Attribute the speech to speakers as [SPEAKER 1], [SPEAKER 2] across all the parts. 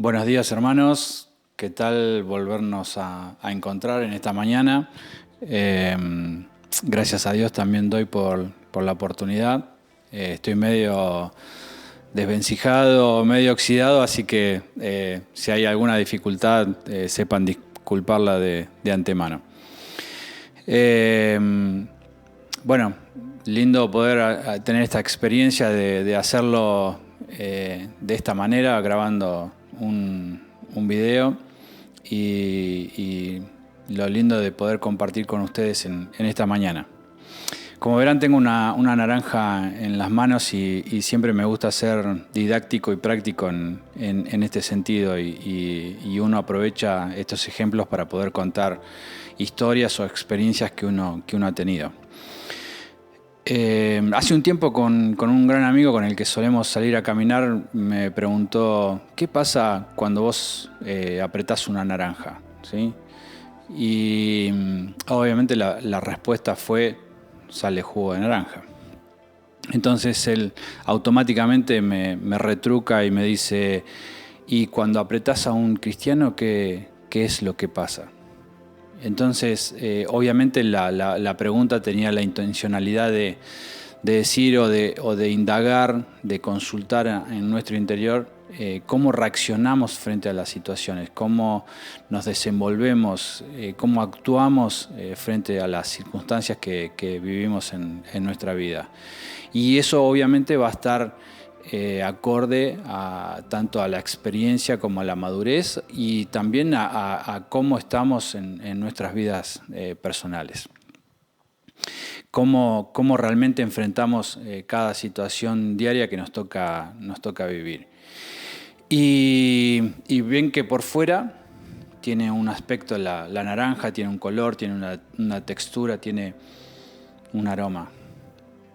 [SPEAKER 1] Buenos días, hermanos. ¿Qué tal volvernos a encontrar en esta mañana? Gracias a Dios también doy por la oportunidad. Estoy medio desvencijado, medio oxidado, así que si hay alguna dificultad, sepan disculparla de antemano. Bueno, lindo poder tener esta experiencia de hacerlo de esta manera, grabando un video y lo lindo de poder compartir con ustedes en esta mañana. Como verán, tengo una naranja en las manos y siempre me gusta ser didáctico y práctico en este sentido y uno aprovecha estos ejemplos para poder contar historias o experiencias que uno ha tenido. Hace un tiempo con un gran amigo con el que solemos salir a caminar me preguntó ¿qué pasa cuando vos apretás una naranja? ¿Sí? Y obviamente la respuesta fue sale jugo de naranja. Entonces él automáticamente me retruca y me dice ¿y cuando apretás a un cristiano qué es lo que pasa? Entonces, obviamente la pregunta tenía la intencionalidad de decir o de indagar, de consultar en nuestro interior cómo reaccionamos frente a las situaciones, cómo nos desenvolvemos, cómo actuamos frente a las circunstancias que vivimos en nuestra vida. Y eso obviamente va a estar acorde tanto a la experiencia como a la madurez y también a cómo estamos en nuestras vidas personales. Cómo realmente enfrentamos cada situación diaria que nos toca vivir. Y ven que por fuera tiene un aspecto, la naranja tiene un color, tiene una textura, tiene un aroma.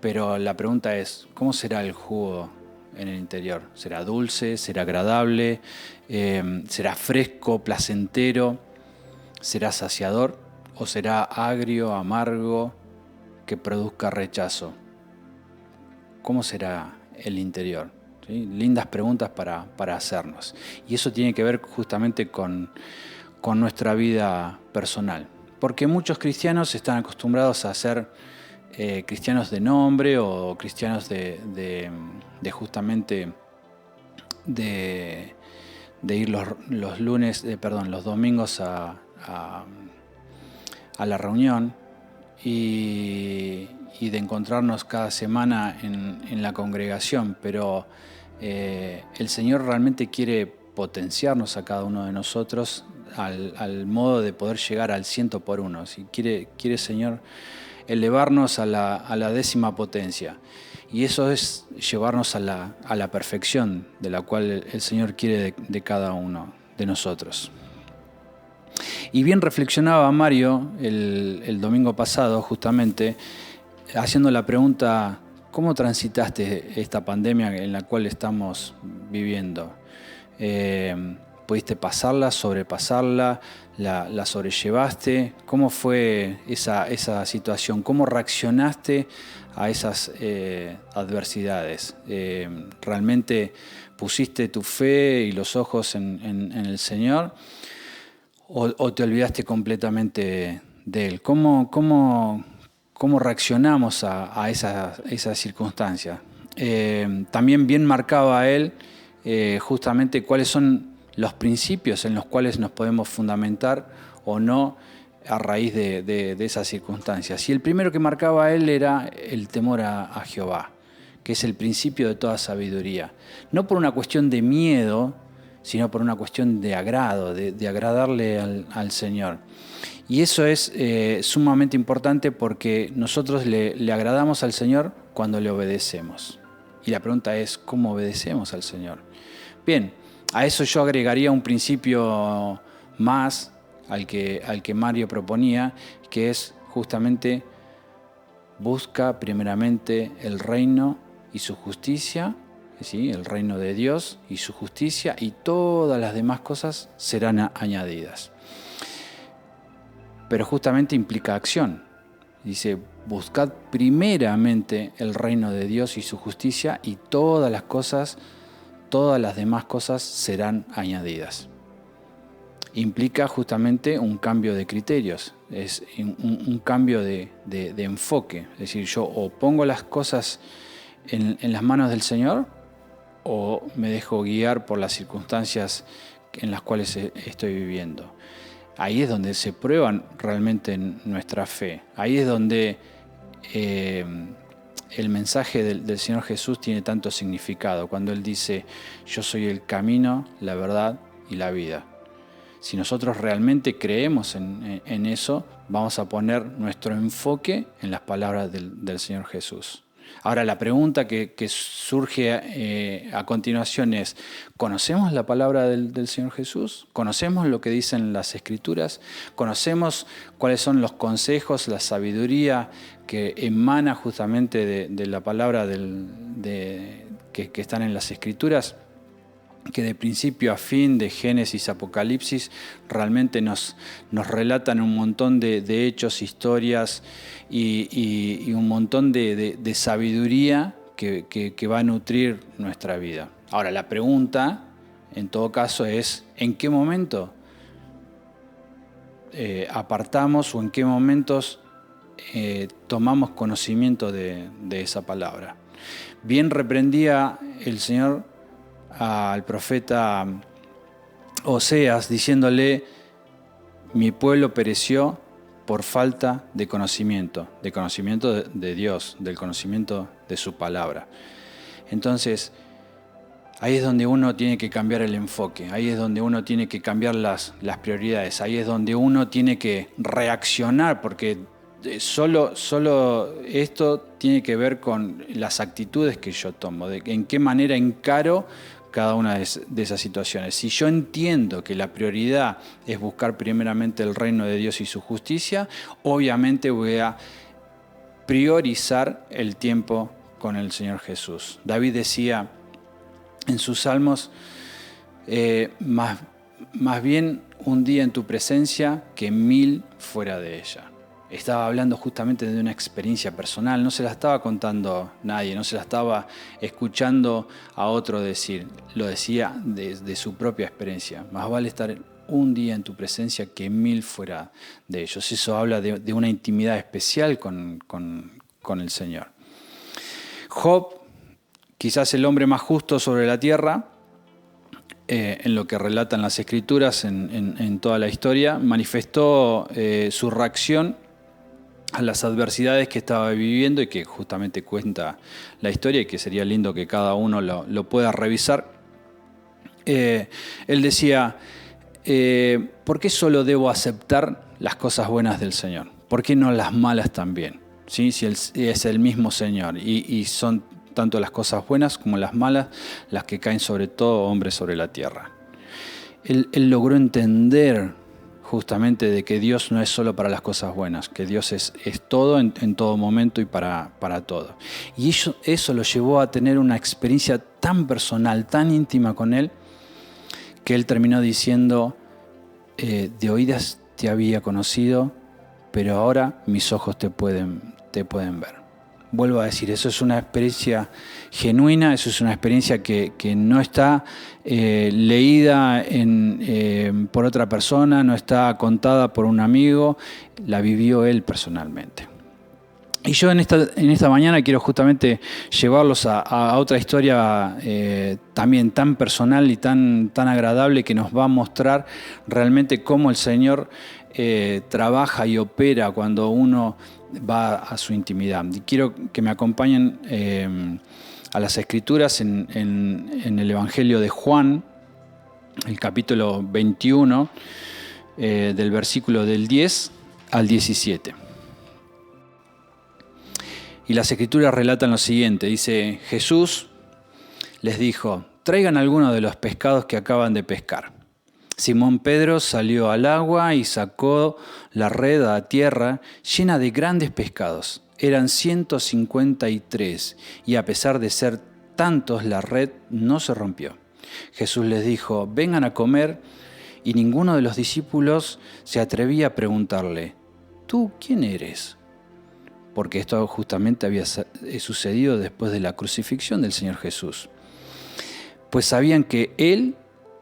[SPEAKER 1] Pero la pregunta es, ¿cómo será el jugo en el interior? ¿Será dulce? ¿Será agradable? ¿Será fresco, placentero? ¿Será saciador? ¿O será agrio, amargo, que produzca rechazo? ¿Cómo será el interior? ¿Sí? Lindas preguntas para hacernos. Y eso tiene que ver justamente con nuestra vida personal. Porque muchos cristianos están acostumbrados a ser cristianos de nombre o cristianos de justamente de ir los domingos a la reunión y de encontrarnos cada semana en la congregación, pero el Señor realmente quiere potenciarnos a cada uno de nosotros al modo de poder llegar al 100 por 1. Si quiere Señor elevarnos a la 10ª potencia. Y eso es llevarnos a la perfección de la cual el Señor quiere de cada uno de nosotros. Y bien reflexionaba Mario el domingo pasado, justamente, haciendo la pregunta, ¿cómo transitaste esta pandemia en la cual estamos viviendo? ¿Pudiste pasarla, sobrepasarla? ¿La sobrellevaste? ¿Cómo fue esa situación? ¿Cómo reaccionaste a esas adversidades? ¿Realmente pusiste tu fe y los ojos en el Señor? ¿O te olvidaste completamente de Él? ¿Cómo reaccionamos a esas circunstancias? También bien marcaba Él justamente cuáles son los principios en los cuales nos podemos fundamentar o no a raíz de esas circunstancias. Y el primero que marcaba Él era el temor a Jehová, que es el principio de toda sabiduría. No por una cuestión de miedo, sino por una cuestión de agrado, de agradarle al Señor. Y eso es sumamente importante porque nosotros le agradamos al Señor cuando le obedecemos. Y la pregunta es, ¿cómo obedecemos al Señor? Bien, a eso yo agregaría un principio más al que Mario proponía, que es justamente busca primeramente el reino y su justicia, ¿sí? El reino de Dios y su justicia, y todas las demás cosas serán añadidas. Pero justamente implica acción. Dice, buscad primeramente el reino de Dios y su justicia y todas las cosas todas las demás cosas serán añadidas. Implica justamente un cambio de criterios, es un cambio de enfoque. Es decir, yo o pongo las cosas en las manos del Señor o me dejo guiar por las circunstancias en las cuales estoy viviendo. Ahí es donde se prueba realmente nuestra fe. Ahí es donde el mensaje del Señor Jesús tiene tanto significado. Cuando Él dice, yo soy el camino, la verdad y la vida. Si nosotros realmente creemos en eso, vamos a poner nuestro enfoque en las palabras del Señor Jesús. Ahora, la pregunta que surge a continuación es, ¿conocemos la palabra del Señor Jesús? ¿Conocemos lo que dicen las Escrituras? ¿Conocemos cuáles son los consejos, la sabiduría que emana justamente de la palabra que están en las Escrituras? Que de principio a fin, de Génesis a Apocalipsis, realmente nos relatan un montón de hechos, historias y un montón de sabiduría que va a nutrir nuestra vida. Ahora, la pregunta, en todo caso, es ¿en qué momento apartamos o en qué momentos tomamos conocimiento de esa palabra? Bien reprendía el Señor al profeta Oseas diciéndole, mi pueblo pereció por falta de conocimiento de Dios, del conocimiento de su palabra. Entonces, ahí es donde uno tiene que cambiar el enfoque, ahí es donde uno tiene que cambiar las prioridades, ahí es donde uno tiene que reaccionar, porque solo esto tiene que ver con las actitudes que yo tomo, de en qué manera encaro cada una de esas situaciones. Si yo entiendo que la prioridad es buscar primeramente el reino de Dios y su justicia, obviamente voy a priorizar el tiempo con el Señor Jesús. David decía en sus salmos, más bien un día en tu presencia que 1000 fuera de ella. Estaba hablando justamente de una experiencia personal, no se la estaba contando a nadie, no se la estaba escuchando a otro decir, lo decía de su propia experiencia. Más vale estar un día en tu presencia que 1000 fuera de ellos. Eso habla de una intimidad especial con el Señor. Job, quizás el hombre más justo sobre la tierra, en lo que relatan las Escrituras, en toda la historia, manifestó su reacción a las adversidades que estaba viviendo y que justamente cuenta la historia y que sería lindo que cada uno lo pueda revisar. Él decía, ¿por qué solo debo aceptar las cosas buenas del Señor? ¿Por qué no las malas también? ¿Sí? Si es el mismo Señor y son tanto las cosas buenas como las malas las que caen sobre todo hombres sobre la tierra. Él logró entender justamente de que Dios no es solo para las cosas buenas, que Dios es todo en todo momento y para todo. Y eso lo llevó a tener una experiencia tan personal, tan íntima con Él, que Él terminó diciendo, de oídas te había conocido, pero ahora mis ojos te pueden ver. Vuelvo a decir, eso es una experiencia genuina, eso es una experiencia que no está leída por otra persona, no está contada por un amigo, la vivió él personalmente. Y yo en esta mañana quiero justamente llevarlos a otra historia también tan personal y tan agradable que nos va a mostrar realmente cómo el Señor trabaja y opera cuando uno va a su intimidad. Y quiero que me acompañen a las Escrituras en el Evangelio de Juan, el capítulo 21, del versículo del 10 al 17. Y las Escrituras relatan lo siguiente, dice, Jesús les dijo, traigan algunos de los pescados que acaban de pescar. Simón Pedro salió al agua y sacó la red a tierra llena de grandes pescados. Eran 153 y a pesar de ser tantos la red no se rompió. Jesús les dijo, vengan a comer, y ninguno de los discípulos se atrevía a preguntarle, ¿tú quién eres? Porque esto justamente había sucedido después de la crucifixión del Señor Jesús. pues sabían que Él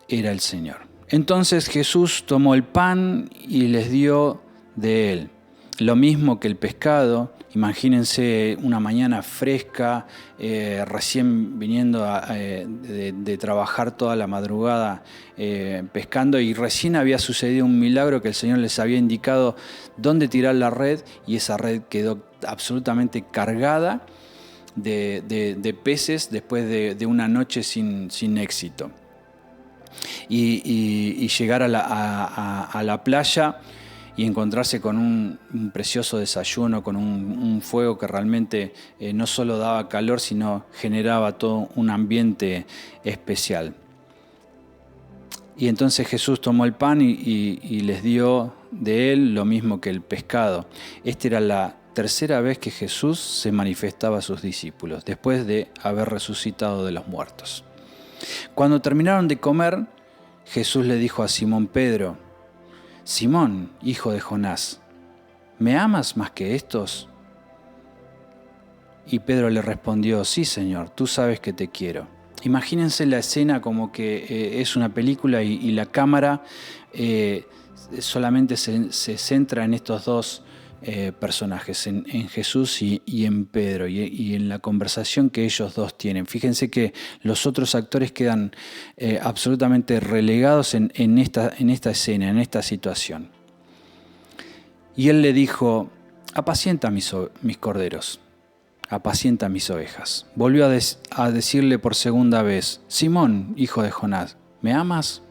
[SPEAKER 1] era el Señor. Entonces Jesús tomó el pan y les dio de él. Lo mismo que el pescado. Imagínense una mañana fresca, recién viniendo de trabajar toda la madrugada pescando, y recién había sucedido un milagro que el Señor les había indicado dónde tirar la red, y esa red quedó absolutamente cargada de peces después de una noche sin éxito. Y llegar a la playa y encontrarse con un precioso desayuno, con un fuego que realmente no solo daba calor, sino generaba todo un ambiente especial. Y entonces Jesús tomó el pan y les dio de él lo mismo que el pescado. Esta era la tercera vez que Jesús se manifestaba a sus discípulos, después de haber resucitado de los muertos. Cuando terminaron de comer, Jesús le dijo a Simón Pedro: Simón, hijo de Jonás, ¿me amas más que estos? Y Pedro le respondió: sí, Señor, tú sabes que te quiero. Imagínense la escena como que es una película y la cámara solamente se centra en estos dos personajes, en Jesús y en Pedro, y en la conversación que ellos dos tienen. Fíjense que los otros actores quedan absolutamente relegados en esta escena, en esta situación. Y él le dijo: apacienta mis corderos, apacienta mis ovejas. Volvió a decirle por segunda vez: Simón, hijo de Jonás, ¿me amas?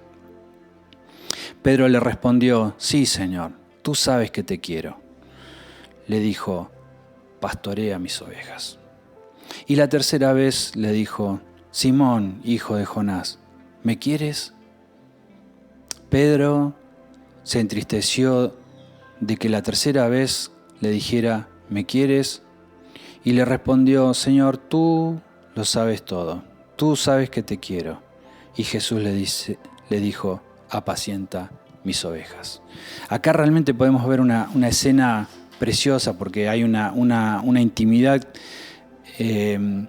[SPEAKER 1] Pedro le respondió: sí, Señor, tú sabes que te quiero. Le dijo: pastorea mis ovejas. Y la tercera vez le dijo: Simón, hijo de Jonás, ¿me quieres? Pedro se entristeció de que la tercera vez le dijera: ¿me quieres? Y le respondió: Señor, tú lo sabes todo, tú sabes que te quiero. Y Jesús le dijo: apacienta mis ovejas. Acá realmente podemos ver una escena preciosa, porque hay una intimidad que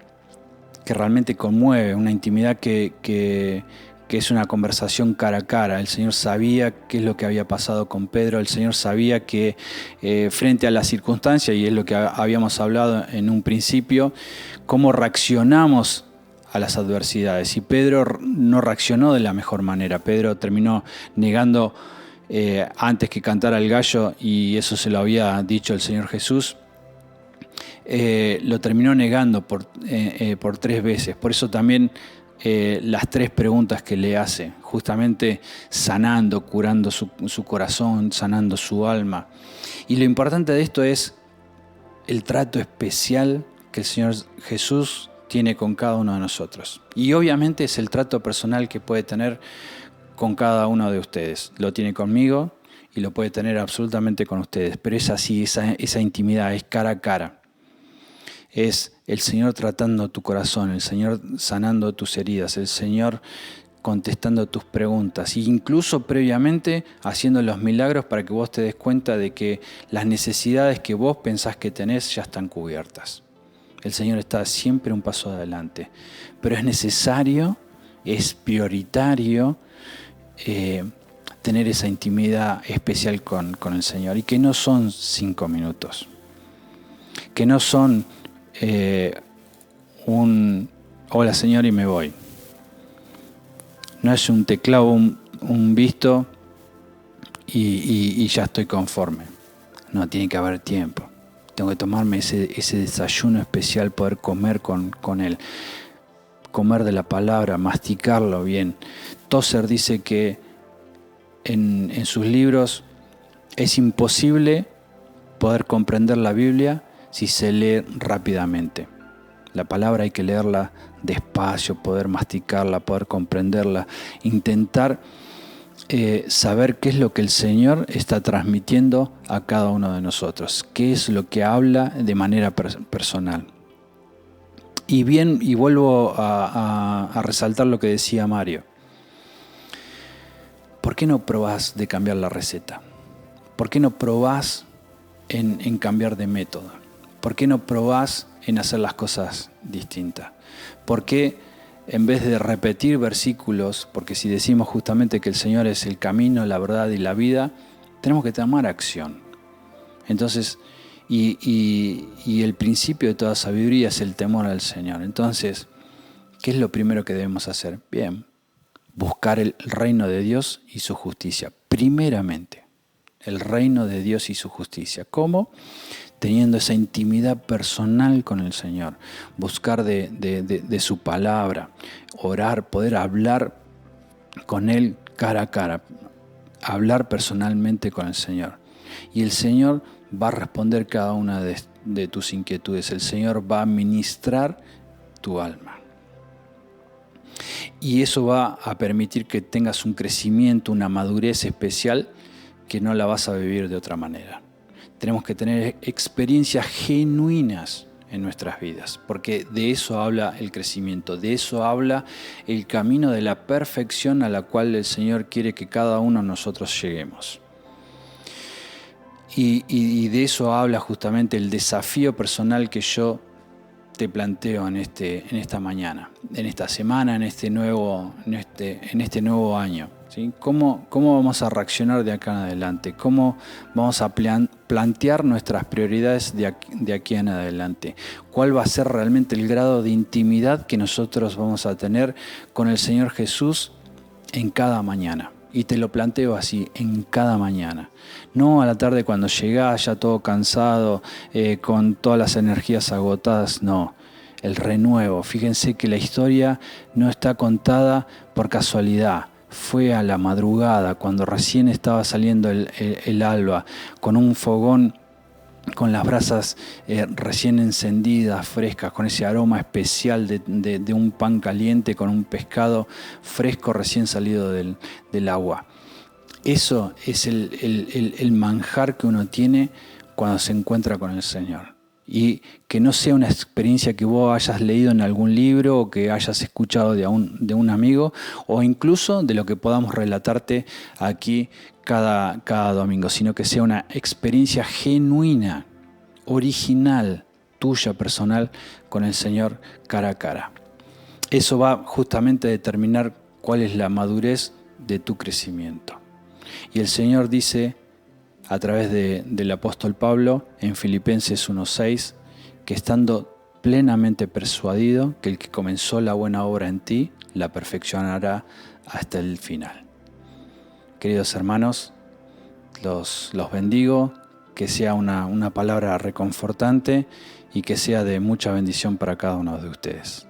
[SPEAKER 1] realmente conmueve, una intimidad que es una conversación cara a cara. El Señor sabía qué es lo que había pasado con Pedro, el Señor sabía que frente a la circunstancia, y es lo que habíamos hablado en un principio, cómo reaccionamos a las adversidades. Y Pedro no reaccionó de la mejor manera. Pedro terminó negando antes que cantara el gallo, y eso se lo había dicho el Señor Jesús. Lo terminó negando por 3 veces. Por eso también las 3 preguntas que le hace, justamente sanando, curando su corazón, sanando su alma. Y lo importante de esto es el trato especial que el Señor Jesús tiene con cada uno de nosotros. Y obviamente es el trato personal que puede tener con cada uno de ustedes. Lo tiene conmigo y lo puede tener absolutamente con ustedes. Pero es así, esa intimidad es cara a cara. Es el Señor tratando tu corazón, el Señor sanando tus heridas, el Señor contestando tus preguntas, e incluso previamente haciendo los milagros para que vos te des cuenta de que las necesidades que vos pensás que tenés ya están cubiertas. El Señor está siempre un paso adelante, pero es necesario, es prioritario tener esa intimidad especial con el Señor, y que no son 5 minutos, que no son un hola Señor y me voy. No es un teclado, un visto y ya estoy conforme. No, tiene que haber tiempo. Tengo que tomarme ese desayuno especial, poder comer con Él. Comer de la palabra, masticarlo bien. Tozer dice que en sus libros es imposible poder comprender la Biblia si se lee rápidamente. La palabra hay que leerla despacio, poder masticarla, poder comprenderla, intentar saber qué es lo que el Señor está transmitiendo a cada uno de nosotros, qué es lo que habla de manera personal. Y vuelvo a resaltar lo que decía Mario. ¿Por qué no probás de cambiar la receta? ¿Por qué no probás en cambiar de método? ¿Por qué no probás en hacer las cosas distintas? ¿Por qué en vez de repetir versículos, porque si decimos justamente que el Señor es el camino, la verdad y la vida, tenemos que tomar acción. Entonces, y el principio de toda sabiduría es el temor al Señor. Entonces, ¿qué es lo primero que debemos hacer? Bien, buscar el reino de Dios y su justicia. Primeramente, el reino de Dios y su justicia. ¿Cómo? Teniendo esa intimidad personal con el Señor, buscar de su palabra, orar, poder hablar con Él cara a cara, hablar personalmente con el Señor. Y el Señor va a responder cada una de tus inquietudes, el Señor va a ministrar tu alma. Y eso va a permitir que tengas un crecimiento, una madurez especial que no la vas a vivir de otra manera. Tenemos que tener experiencias genuinas en nuestras vidas, porque de eso habla el crecimiento, de eso habla el camino de la perfección a la cual el Señor quiere que cada uno de nosotros lleguemos. Y de eso habla justamente el desafío personal que yo te planteo en esta mañana, en esta semana, en este nuevo año. ¿Sí? ¿Cómo vamos a reaccionar de acá en adelante? ¿Cómo vamos a plantear nuestras prioridades de aquí en adelante? ¿Cuál va a ser realmente el grado de intimidad que nosotros vamos a tener con el Señor Jesús en cada mañana? Y te lo planteo así, en cada mañana. No a la tarde cuando llegás ya todo cansado, con todas las energías agotadas, no. El renuevo. Fíjense que la historia no está contada por casualidad. Fue a la madrugada, cuando recién estaba saliendo el alba, con un fogón, con las brasas recién encendidas, frescas, con ese aroma especial de un pan caliente, con un pescado fresco recién salido del agua. Eso es el manjar que uno tiene cuando se encuentra con el Señor. Y que no sea una experiencia que vos hayas leído en algún libro o que hayas escuchado de un amigo, o incluso de lo que podamos relatarte aquí cada domingo, sino que sea una experiencia genuina, original, tuya, personal, con el Señor cara a cara. Eso va justamente a determinar cuál es la madurez de tu crecimiento. Y el Señor dice, a través del apóstol Pablo, en Filipenses 1:6, que estando plenamente persuadido que el que comenzó la buena obra en ti, la perfeccionará hasta el final. Queridos hermanos, los bendigo, que sea una palabra reconfortante y que sea de mucha bendición para cada uno de ustedes.